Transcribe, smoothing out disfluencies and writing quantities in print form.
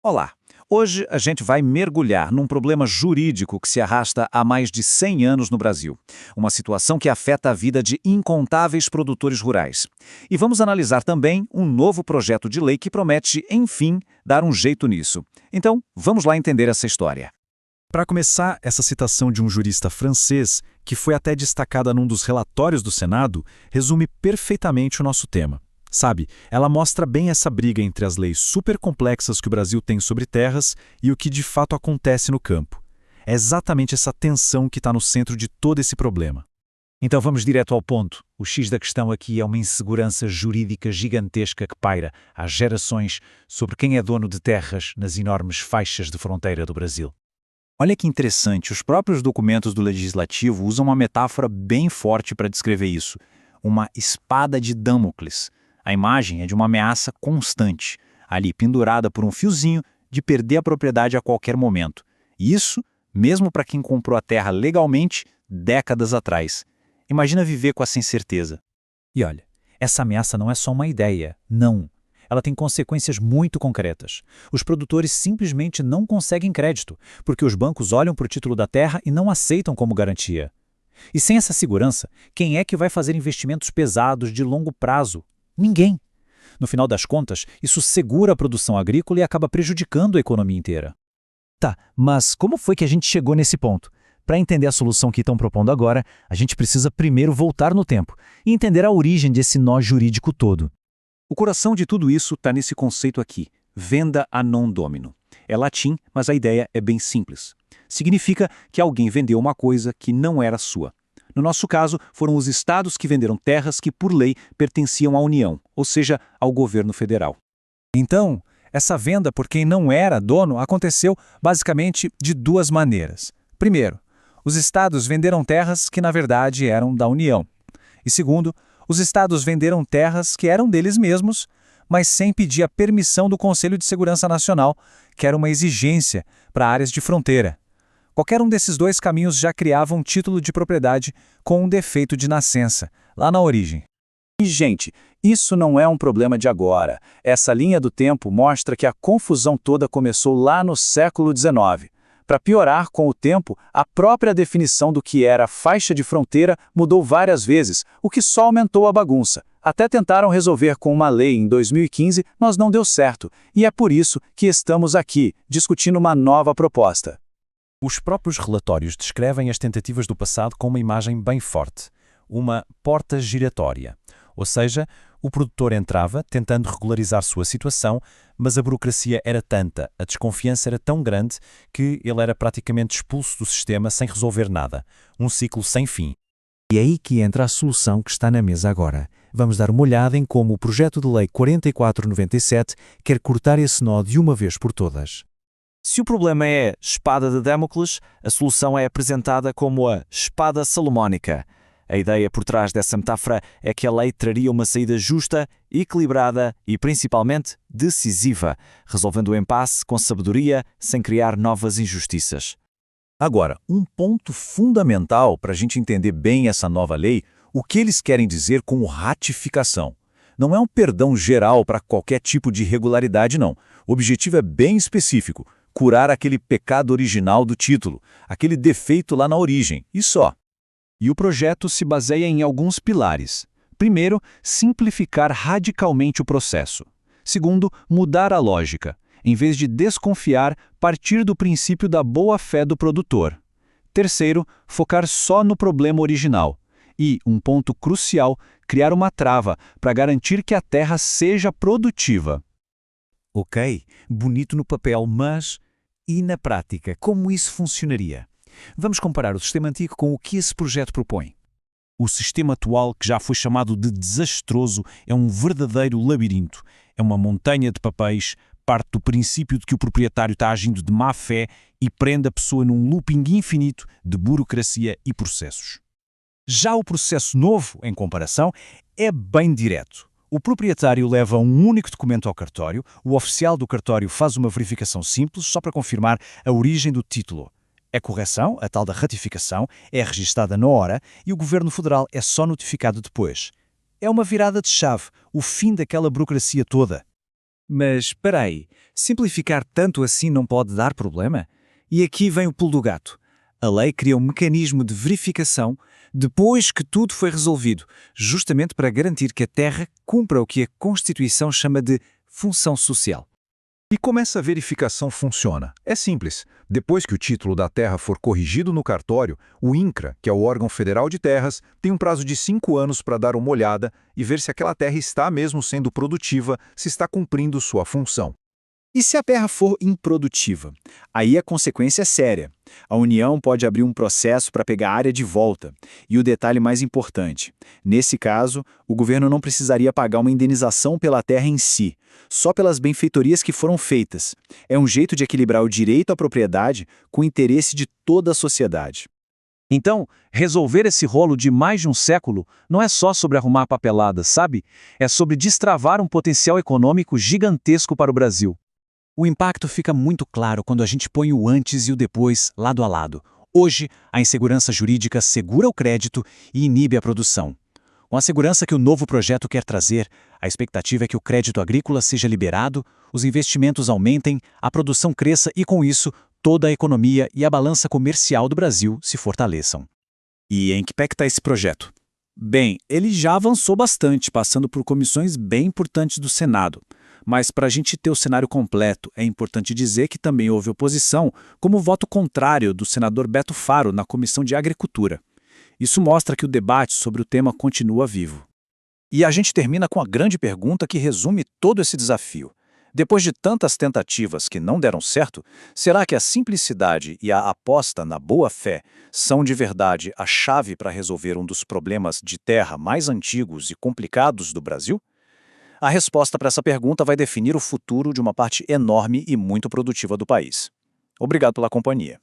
Olá! Hoje a gente vai mergulhar num problema jurídico que se arrasta há mais de 100 anos no Brasil. Uma situação que afeta a vida de incontáveis produtores rurais. E vamos analisar também um novo projeto de lei que promete, enfim, dar um jeito nisso. Então, vamos lá entender essa história. Para começar, essa citação de um jurista francês, que foi até destacada num dos relatórios do Senado, resume perfeitamente o nosso tema. Sabe, ela mostra bem essa briga entre as leis supercomplexas que o Brasil tem sobre terras e o que de fato acontece no campo. É exatamente essa tensão que está no centro de todo esse problema. Então vamos direto ao ponto. O X da questão aqui é uma insegurança jurídica gigantesca que paira há gerações sobre quem é dono de terras nas enormes faixas de fronteira do Brasil. Olha que interessante, os próprios documentos do Legislativo usam uma metáfora bem forte para descrever isso. Uma espada de Damocles. A imagem é de uma ameaça constante, ali pendurada por um fiozinho de perder a propriedade a qualquer momento. E isso, mesmo para quem comprou a terra legalmente décadas atrás. Imagina viver com essa incerteza. E olha, essa ameaça não é só uma ideia, não. Ela tem consequências muito concretas. Os produtores simplesmente não conseguem crédito, porque os bancos olham para o título da terra e não aceitam como garantia. E sem essa segurança, quem é que vai fazer investimentos pesados de longo prazo? Ninguém. No final das contas, isso segura a produção agrícola e acaba prejudicando a economia inteira. Tá, mas como foi que a gente chegou nesse ponto? Para entender a solução que estão propondo agora, a gente precisa primeiro voltar no tempo e entender a origem desse nó jurídico todo. O coração de tudo isso está nesse conceito aqui, venda a non domino. É latim, mas a ideia é bem simples. Significa que alguém vendeu uma coisa que não era sua. No nosso caso, foram os estados que venderam terras que, por lei, pertenciam à União, ou seja, ao governo federal. Então, essa venda por quem não era dono aconteceu basicamente de duas maneiras. Primeiro, os estados venderam terras que, na verdade, eram da União. E segundo, os estados venderam terras que eram deles mesmos, mas sem pedir a permissão do Conselho de Segurança Nacional, que era uma exigência para áreas de fronteira. Qualquer um desses dois caminhos já criava um título de propriedade com um defeito de nascença, lá na origem. E, gente, isso não é um problema de agora. Essa linha do tempo mostra que a confusão toda começou lá no século XIX. Para piorar, com o tempo, a própria definição do que era faixa de fronteira mudou várias vezes, o que só aumentou a bagunça. Até tentaram resolver com uma lei em 2015, mas não deu certo. E é por isso que estamos aqui, discutindo uma nova proposta. Os próprios relatórios descrevem as tentativas do passado com uma imagem bem forte, uma porta giratória. Ou seja, o produtor entrava tentando regularizar sua situação, mas a burocracia era tanta, a desconfiança era tão grande que ele era praticamente expulso do sistema sem resolver nada. Um ciclo sem fim. E é aí que entra a solução que está na mesa agora. Vamos dar uma olhada em como o projeto de lei 4497 quer cortar esse nó de uma vez por todas. Se o problema é espada de Damocles, a solução é apresentada como a espada salomónica. A ideia por trás dessa metáfora é que a lei traria uma saída justa, equilibrada e, principalmente, decisiva, resolvendo o impasse com sabedoria, sem criar novas injustiças. Agora, um ponto fundamental para a gente entender bem essa nova lei, o que eles querem dizer com ratificação. Não é um perdão geral para qualquer tipo de irregularidade, não. O objetivo é bem específico. Curar aquele pecado original do título, aquele defeito lá na origem, e só. E o projeto se baseia em alguns pilares. Primeiro, simplificar radicalmente o processo. Segundo, mudar a lógica. Em vez de desconfiar, partir do princípio da boa-fé do produtor. Terceiro, focar só no problema original. E, um ponto crucial, criar uma trava para garantir que a terra seja produtiva. Ok, bonito no papel, mas e na prática, como isso funcionaria? Vamos comparar o sistema antigo com o que esse projeto propõe. O sistema atual, que já foi chamado de desastroso, é um verdadeiro labirinto. É uma montanha de papéis, parte do princípio de que o proprietário está agindo de má fé e prende a pessoa num looping infinito de burocracia e processos. Já o processo novo, em comparação, é bem direto. O proprietário leva um único documento ao cartório, o oficial do cartório faz uma verificação simples só para confirmar a origem do título. A correção, a tal da ratificação, é registada na hora e o Governo Federal é só notificado depois. É uma virada de chave, o fim daquela burocracia toda. Mas espera aí, simplificar tanto assim não pode dar problema? E aqui vem o pulo do gato. A lei cria um mecanismo de verificação depois que tudo foi resolvido, justamente para garantir que a terra cumpra o que a Constituição chama de função social. E como essa verificação funciona? É simples. Depois que o título da terra for corrigido no cartório, o INCRA, que é o órgão federal de terras, tem um prazo de 5 anos para dar uma olhada e ver se aquela terra está mesmo sendo produtiva, se está cumprindo sua função. E se a terra for improdutiva? Aí a consequência é séria. A União pode abrir um processo para pegar a área de volta. E o detalhe mais importante: nesse caso, o governo não precisaria pagar uma indenização pela terra em si, só pelas benfeitorias que foram feitas. É um jeito de equilibrar o direito à propriedade com o interesse de toda a sociedade. Então, resolver esse rolo de mais de um século não é só sobre arrumar papeladas, sabe? É sobre destravar um potencial econômico gigantesco para o Brasil. O impacto fica muito claro quando a gente põe o antes e o depois lado a lado. Hoje, a insegurança jurídica segura o crédito e inibe a produção. Com a segurança que o novo projeto quer trazer, a expectativa é que o crédito agrícola seja liberado, os investimentos aumentem, a produção cresça e, com isso, toda a economia e a balança comercial do Brasil se fortaleçam. E em que pé está esse projeto? Bem, ele já avançou bastante, passando por comissões bem importantes do Senado. Mas para a gente ter o cenário completo, é importante dizer que também houve oposição, como o voto contrário do senador Beto Faro na Comissão de Agricultura. Isso mostra que o debate sobre o tema continua vivo. E a gente termina com a grande pergunta que resume todo esse desafio. Depois de tantas tentativas que não deram certo, será que a simplicidade e a aposta na boa-fé são de verdade a chave para resolver um dos problemas de terra mais antigos e complicados do Brasil? A resposta para essa pergunta vai definir o futuro de uma parte enorme e muito produtiva do país. Obrigado pela companhia.